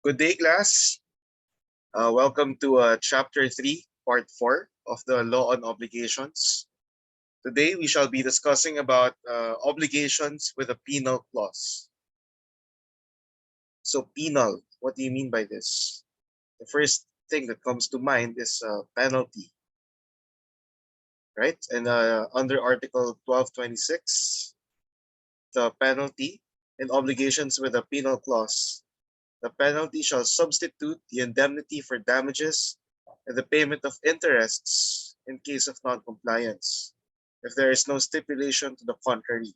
Good day, class. Welcome to Chapter 3, Part 4 of the Law on Obligations. Today, we shall be discussing about obligations with a penal clause. So, penal, what do you mean by this? The first thing that comes to mind is penalty, right? And under Article 1226, the penalty and obligations with a penal clause. The penalty shall substitute the indemnity for damages and the payment of interests in case of non-compliance, if there is no stipulation to the contrary.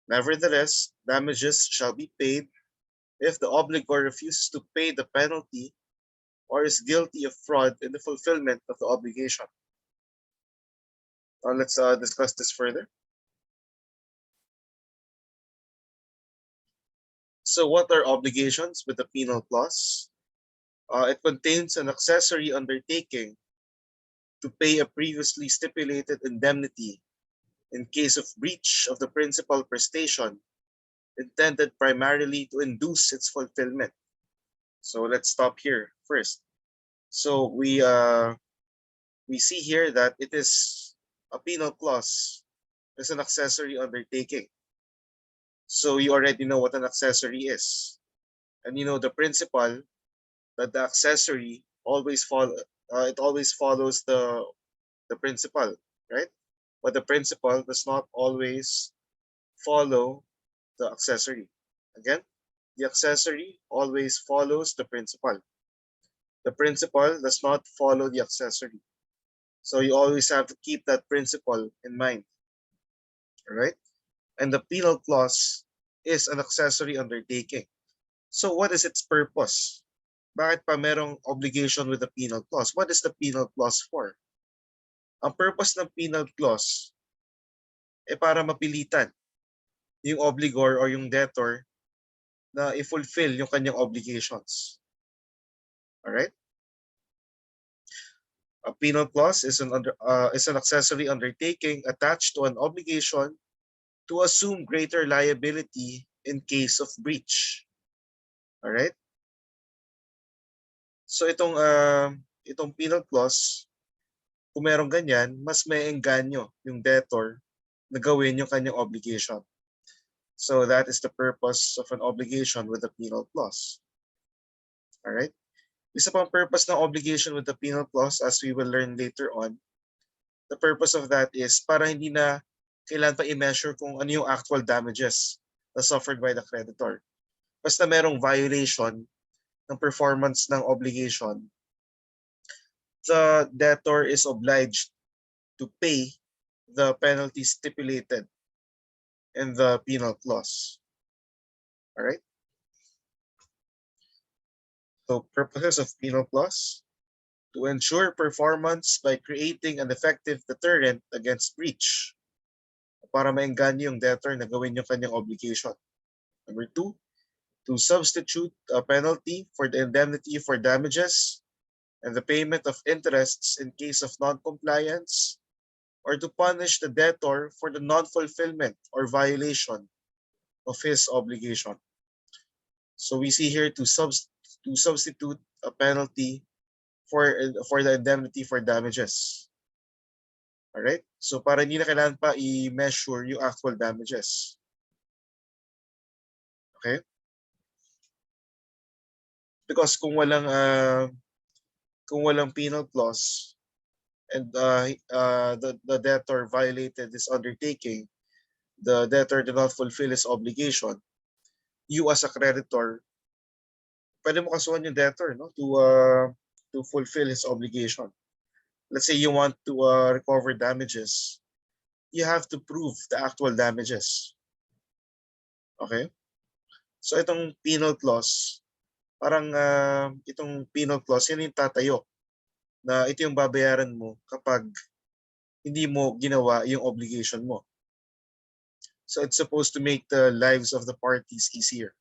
Nevertheless, damages shall be paid if the obligor refuses to pay the penalty or is guilty of fraud in the fulfillment of the obligation. Now let's discuss this further. So what are obligations with the penal clause? It contains an accessory undertaking to pay a previously stipulated indemnity in case of breach of the principal prestation intended primarily to induce its fulfillment. So let's stop here first. So we see here that it is a penal clause. It's an accessory undertaking. So you already know what an accessory is. And you know the principle that the accessory always follows the principle, right? But the principle does not always follow the accessory. Again, the accessory always follows the principle. The principle does not follow the accessory. So you always have to keep that principle in mind. All right? And the penal clause is an accessory undertaking. So what is its purpose? Bakit pa merong obligation with the penal clause? What is the penal clause for? Ang purpose ng penal clause ay para mapilitan yung obligor or yung debtor na i-fulfill yung kanyang obligations. Alright? A penal clause is an accessory undertaking attached to an obligation to assume greater liability in case of breach. Alright? So itong penal clause, kung merong ganyan, mas may engganyo yung debtor na gawin yung kanyang obligation. So that is the purpose of an obligation with a penal clause. Alright? Isa pang purpose ng obligation with the penal clause, as we will learn later on, the purpose of that is para hindi na kailangan pa i-measure kung ano yung actual damages na suffered by the creditor. Basta merong violation ng performance ng obligation, the debtor is obliged to pay the penalty stipulated in the penal clause. All right? So purposes of penal clause: to ensure performance by creating an effective deterrent against breach, para maengganyo yung debtor na gawin yung kanyang obligation. Number 2, to substitute a penalty for the indemnity for damages and the payment of interests in case of non-compliance, or to punish the debtor for the non-fulfillment or violation of his obligation. So we see here to substitute a penalty for the indemnity for damages. Alright? So para hindi na kailangan pa i-measure yung actual damages. Okay? Because kung walang penal clause and the debtor violated this undertaking, the debtor did not fulfill his obligation, you as a creditor, pwede mo kasuhan yung debtor, no, to fulfill his obligation. Let's say you want to recover damages, you have to prove the actual damages. Okay? So itong penal clause, parang itong penal clause, yan yung tatayo na ito yung babayaran mo kapag hindi mo ginawa yung obligation mo. So it's supposed to make the lives of the parties easier.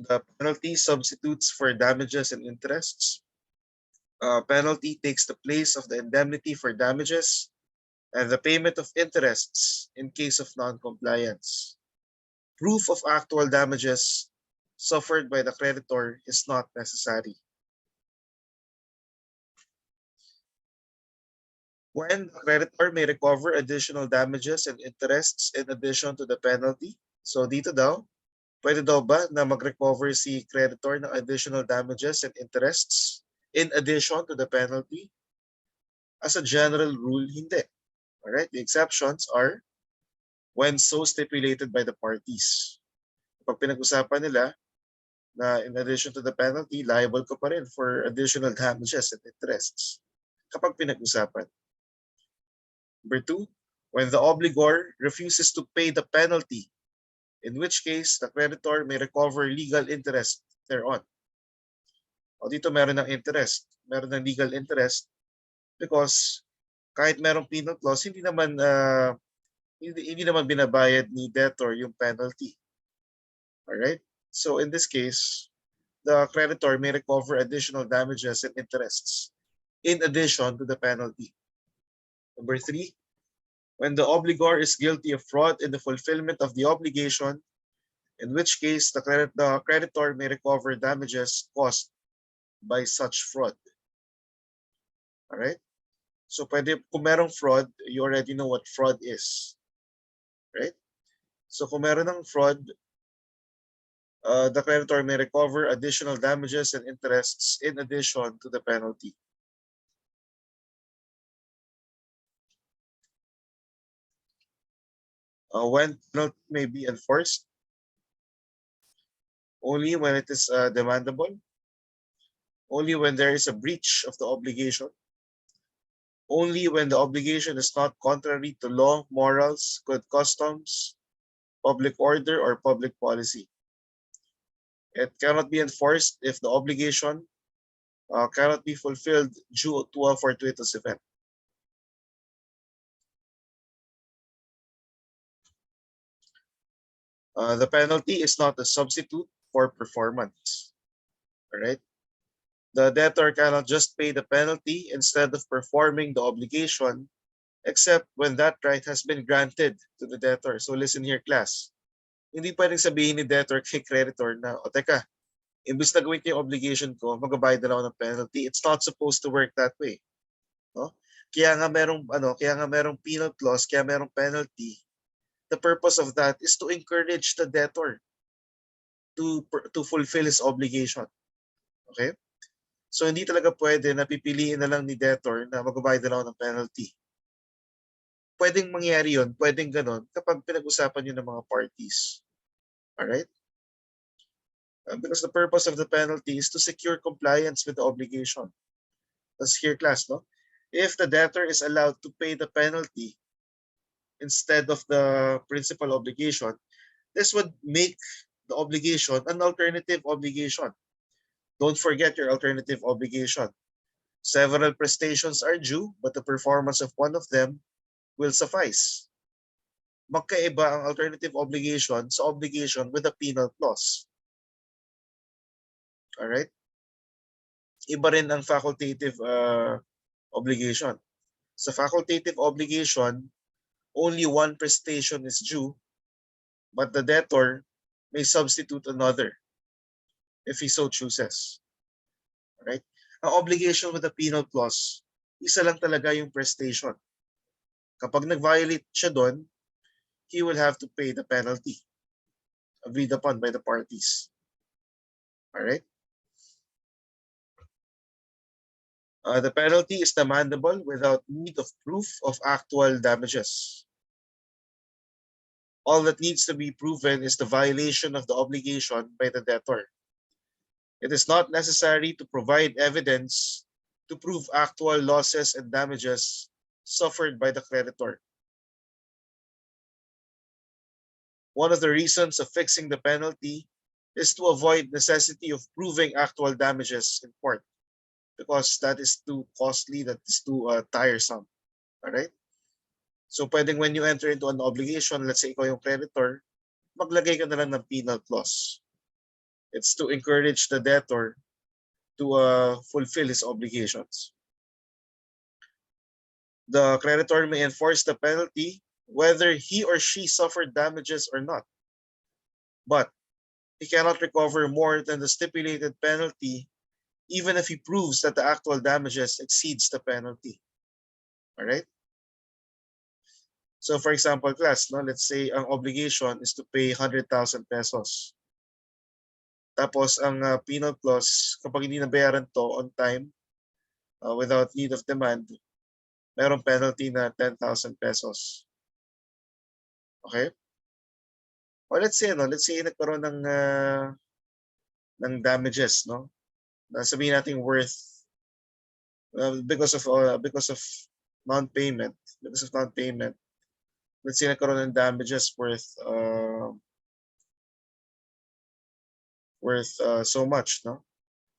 The penalty substitutes for damages and interests. Penalty takes the place of the indemnity for damages and the payment of interests in case of non-compliance. proof of actual damages suffered by the creditor is not necessary. When the creditor may recover additional damages and interests in addition to the penalty. So dito daw, pwede daw ba na mag-recover si creditor ng additional damages and interests in addition to the penalty? As a general rule, hindi. Alright, the exceptions are when so stipulated by the parties. Pag pinag-usapan nila na in addition to the penalty, liable ka pa rin for additional damages and interests. Kapag pinag-usapan. Number 2, when the obligor refuses to pay the penalty, in which case the creditor may recover legal interest thereon. O dito meron ng interest, meron ng legal interest because kahit merong penal clause, hindi naman binabayad ni debtor yung penalty. Alright? So in this case, the creditor may recover additional damages and interests in addition to the penalty. Number 3, when the obligor is guilty of fraud in the fulfillment of the obligation, in which case the creditor may recover damages caused by such fraud. Alright? So pwede, kung merong fraud, you already know what fraud is. Right? So kung meron ng fraud, the creditor may recover additional damages and interests in addition to the penalty. When penalty may be enforced, only when it is demandable, only when there is a breach of the obligation, only when the obligation is not contrary to law, morals, good customs, public order, or public policy. It cannot be enforced if the obligation cannot be fulfilled due to a fortuitous event. The penalty is not a substitute for performance. All right? The debtor cannot just pay the penalty instead of performing the obligation, except when that right has been granted to the debtor. So listen here, class. Hindi pwedeng sabihin ni debtor kay creditor na, o teka, imbis na gawin ko yung obligation ko, magbabayad na ako ng penalty. It's not supposed to work that way. No? Kaya nga merong penal clause, kaya merong penalty. The purpose of that is to encourage the debtor to fulfill his obligation. Okay? So hindi talaga pwede na pipiliin na lang ni debtor na magbabayad na lang ng penalty. Pwedeng mangyari yun, pwedeng ganon kapag pinag-usapan yun ng mga parties. Alright? Because the purpose of the penalty is to secure compliance with the obligation. That's here, class, no? If the debtor is allowed to pay the penalty instead of the principal obligation, this would make the obligation an alternative obligation. Don't forget your alternative obligation. Several prestations are due, but the performance of one of them will suffice. Magkaiba ang alternative obligation sa obligation with a penal clause. Alright? Iba rin ang facultative obligation. Sa facultative obligation, only one prestation is due, but the debtor may substitute another if he so chooses. Alright? Ang obligation with the penal clause, isa lang talaga yung prestation. Kapag nag-violate siya doon, he will have to pay the penalty agreed upon by the parties. Alright? The penalty is demandable without need of proof of actual damages. All that needs to be proven is the violation of the obligation by the debtor. It is not necessary to provide evidence to prove actual losses and damages suffered by the creditor. One of the reasons of fixing the penalty is to avoid necessity of proving actual damages in court, because that is too costly, that is too tiresome. Alright? So pwedeng when you enter into an obligation, let's say ikaw yung creditor, maglagay ka na lang ng penal clause. It's to encourage the debtor to fulfill his obligations. The creditor may enforce the penalty whether he or she suffered damages or not. but he cannot recover more than the stipulated penalty even if he proves that the actual damages exceeds the penalty. All right? So for example, class, no, let's say ang obligation is to pay 100,000 pesos. Tapos ang penal clause, kapag hindi nabayaran to on time, without need of demand, mayroong penalty na 10,000 pesos. Okay? Or let's say nagkaroon ng damages, no? Sabihin natin worth because of non-payment, let's say nagkaroon ng damages worth so much, no?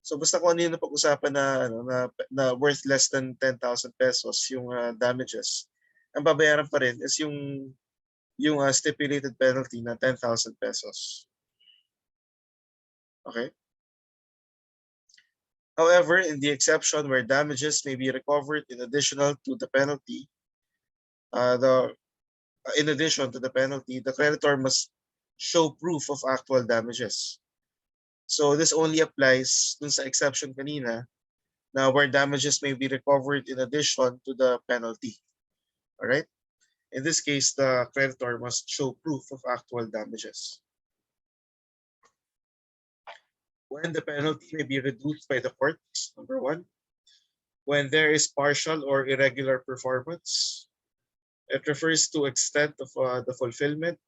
So basta kung ano yung napag-usapan na worth less than 10,000 pesos yung damages, ang babayaran pa rin is yung stipulated penalty na 10,000 pesos. Okay? However, in the exception where damages may be recovered in addition to the penalty, the creditor must show proof of actual damages. So this only applies dun sa exception kanina na where damages may be recovered in addition to the penalty. All right? In this case, the creditor must show proof of actual damages. When the penalty may be reduced by the courts, number one, when there is partial or irregular performance. It refers to extent of the fulfillment.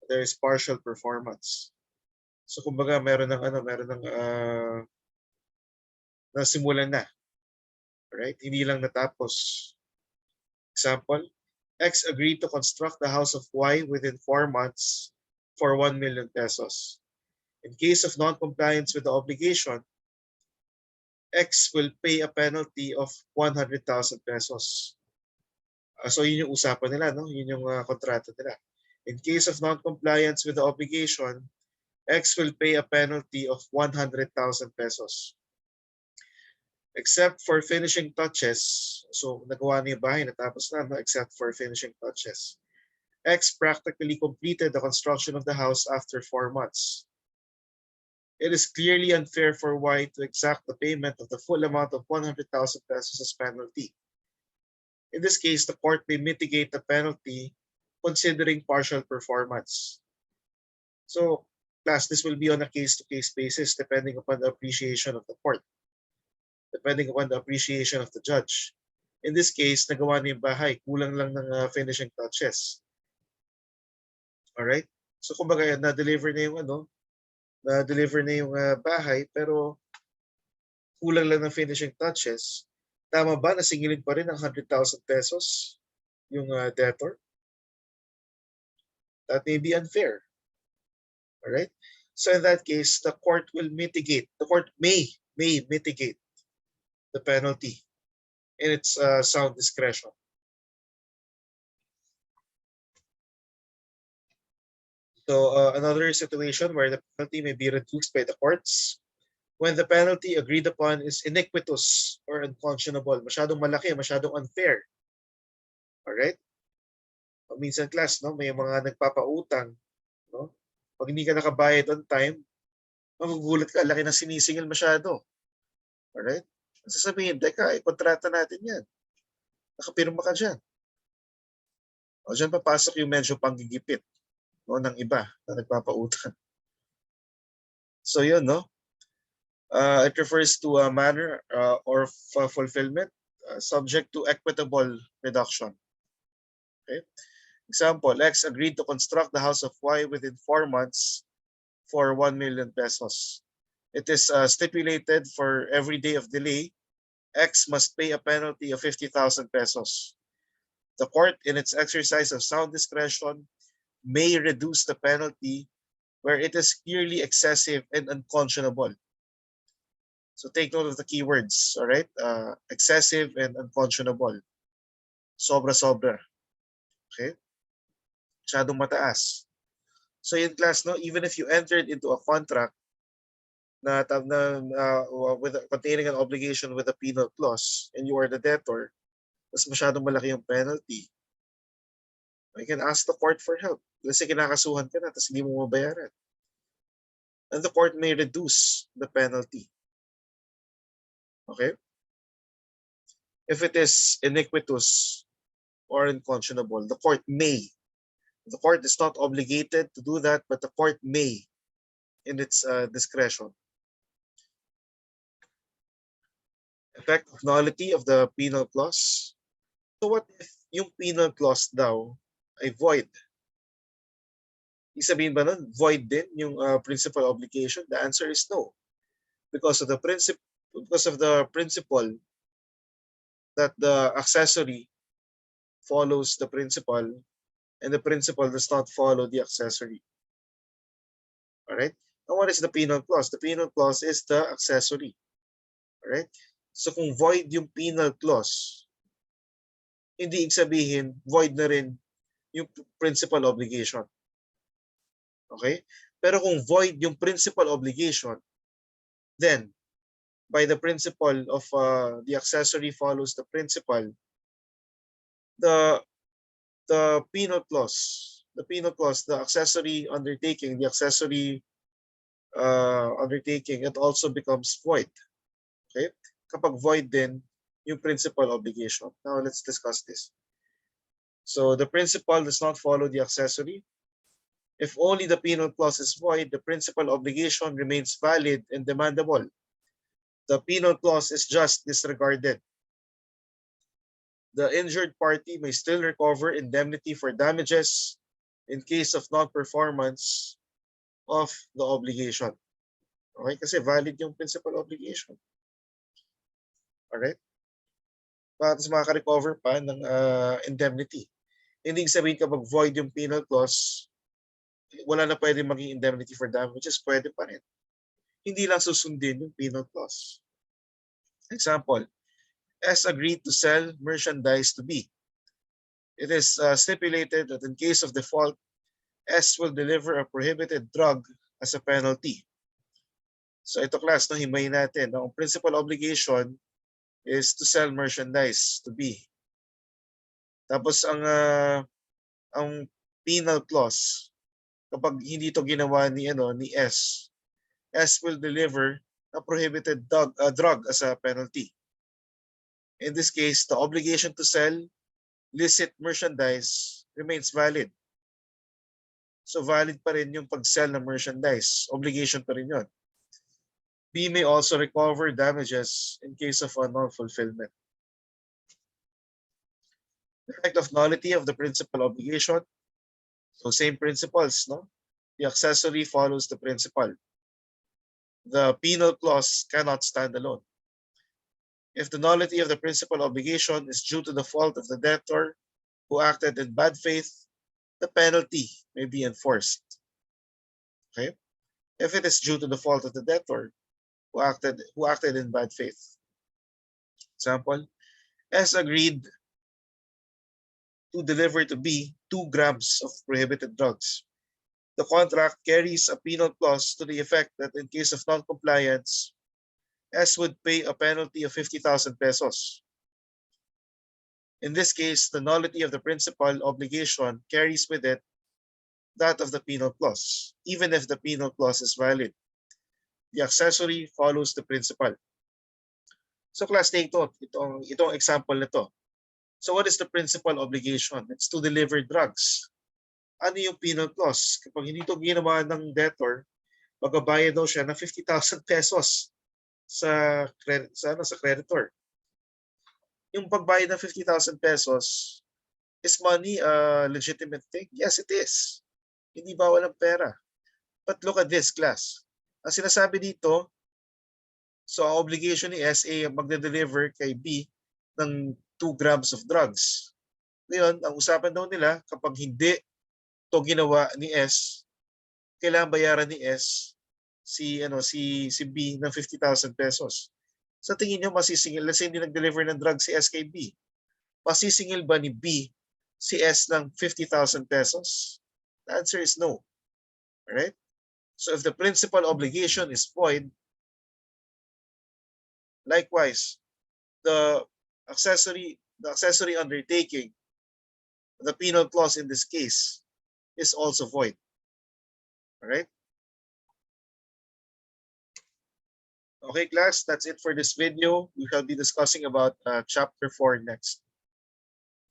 There is partial performance. So kumbaga meron ng nasimulan na. Right? Hindi lang natapos. Example, X agreed to construct the house of Y within 4 months for 1 million pesos. In case of non-compliance with the obligation, X will pay a penalty of 100,000 pesos. So yun yung usapan nila, no? Yun yung kontrata nila. In case of non-compliance with the obligation, X will pay a penalty of 100,000 pesos. Except for finishing touches, so nagawa niya yung bahay, natapos na, no? Except for finishing touches. X practically completed the construction of the house after 4 months. It is clearly unfair for Y to exact the payment of the full amount of 100,000 pesos as penalty. In this case, the court may mitigate the penalty considering partial performance. So, class, this will be on a case-to-case basis depending upon the appreciation of the court, depending upon the appreciation of the judge. In this case, nagawa niya yung bahay, kulang lang ng finishing touches. Alright? So, kumbaga, na-deliver na yung bahay, pero kulang lang ng finishing touches. Tama ba na singilin pa rin ng 100,000 pesos yung debtor? That may be unfair. All right? So in that case, the court will mitigate. The court may mitigate the penalty in its sound discretion. So another situation where the penalty may be reduced by the courts when the penalty agreed upon is iniquitous or unconscionable. Masyadong malaki, masyadong unfair. Alright? Minsan class, no, may mga nagpapautang, no? Pag hindi ka nakabayad on time, magugulat ka, laki ng sinisingil masyado. Alright? Sasabihin, teka, kontrata natin yan. Nakapirma ka dyan. O dyan papasok yung medyo panggigipit, no, ng iba na nagpapautang. So yun, no? It refers to a manner or fulfillment subject to equitable reduction. Okay? Example, X agreed to construct the house of Y within 4 months for 1 million pesos. It is stipulated for every day of delay, X must pay a penalty of 50,000 pesos. The court, in its exercise of sound discretion, may reduce the penalty where it is clearly excessive and unconscionable. So take note of the keywords, all right? Excessive and unconscionable. Sobra-sobra. Okay? Masyadong mataas. So in class, no, even if you entered into a contract containing an obligation with a penal clause and you are the debtor, mas masyadong malaki yung penalty. You can ask the court for help. Let's say kinakasuhan ka na tapos hindi mo mabayaran. And the court may reduce the penalty. Okay? If it is iniquitous or unconscionable, the court may. The court is not obligated to do that, but the court may in its discretion. Effect of nullity of the penal clause. So what if yung penal clause daw ay void? Ibig sabihin ba nun, void din yung principal obligation? The answer is no. Because of the principle that the accessory follows the principal and the principal does not follow the accessory. All right? Now, what is the penal clause? The penal clause is the accessory. All right? So kung void yung penal clause, hindi ibig sabihin void na rin yung principal obligation. Okay? Pero kung void yung principal obligation, then by the principle of the accessory follows the principal, the penal clause, the accessory undertaking, it also becomes void. Okay? Kapag void din yung principal obligation. Now let's discuss this. So the principal does not follow the accessory. If only the penal clause is void, the principal obligation remains valid and demandable. The penal clause is just disregarded. The injured party may still recover indemnity for damages in case of non-performance of the obligation. Okay? Kasi valid yung principal obligation. Alright? Tapos makaka-recover pa ng indemnity. Hindi sabihin kapag void yung penal clause, wala na pwede maging indemnity for damages, pwede pa rin. Hindi lang susundin yung penal clause. Example, S agreed to sell merchandise to B. It is stipulated that in case of default, S will deliver a prohibited drug as a penalty. So ito class, no, himayin natin. Ang principal obligation is to sell merchandise to B. Tapos ang penal clause, kapag hindi to ginawa ni S will deliver a prohibited drug as a penalty. In this case, the obligation to sell licit merchandise remains valid. So valid pa rin yung pag-sell ng merchandise. Obligation pa rin yun. B may also recover damages in case of a non-fulfillment. Effect of nullity of the principal obligation. So same principles, no? The accessory follows the principal. The penal clause cannot stand alone. If the nullity of the principal obligation is due to the fault of the debtor who acted in bad faith, the penalty may be enforced. Okay? If it is due to the fault of the debtor who acted in bad faith. Example, S agreed to deliver to B 2 grams of prohibited drugs. The contract carries a penal clause to the effect that in case of non-compliance, S would pay a penalty of 50,000 pesos. In this case, the nullity of the principal obligation carries with it that of the penal clause, even if the penal clause is valid. The accessory follows the principal. So class, take note, itong example nito. So what is the principal obligation? It's to deliver drugs. Ano yung penal clause? Kapag hindi ito ginawa ng debtor, magbabayad daw siya ng 50,000 pesos sa creditor. Yung pagbayad ng 50,000 pesos, is money a legitimate thing? Yes, it is. Hindi bawal ang pera. But look at this, class. Ang sinasabi dito, so ang obligation ni SA magde-deliver kay B ng 2 grams of drugs. Ngayon, ang usapan daw nila, kapag hindi to ginawa ni S, kailangan bayaran ni S si B ng 50,000 pesos. Sa tingin niyo masisingil, let's say hindi nag-deliver ng drugs si S kay B, masisingil ba ni B si S ng 50,000 pesos? The answer is no. Alright? So if the principal obligation is void, likewise, the accessory undertaking the penal clause in this case is also void. All right? Okay, class, that's it for this video. We shall be discussing about chapter 4 next.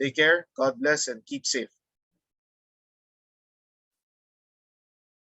Take care, God bless, and keep safe.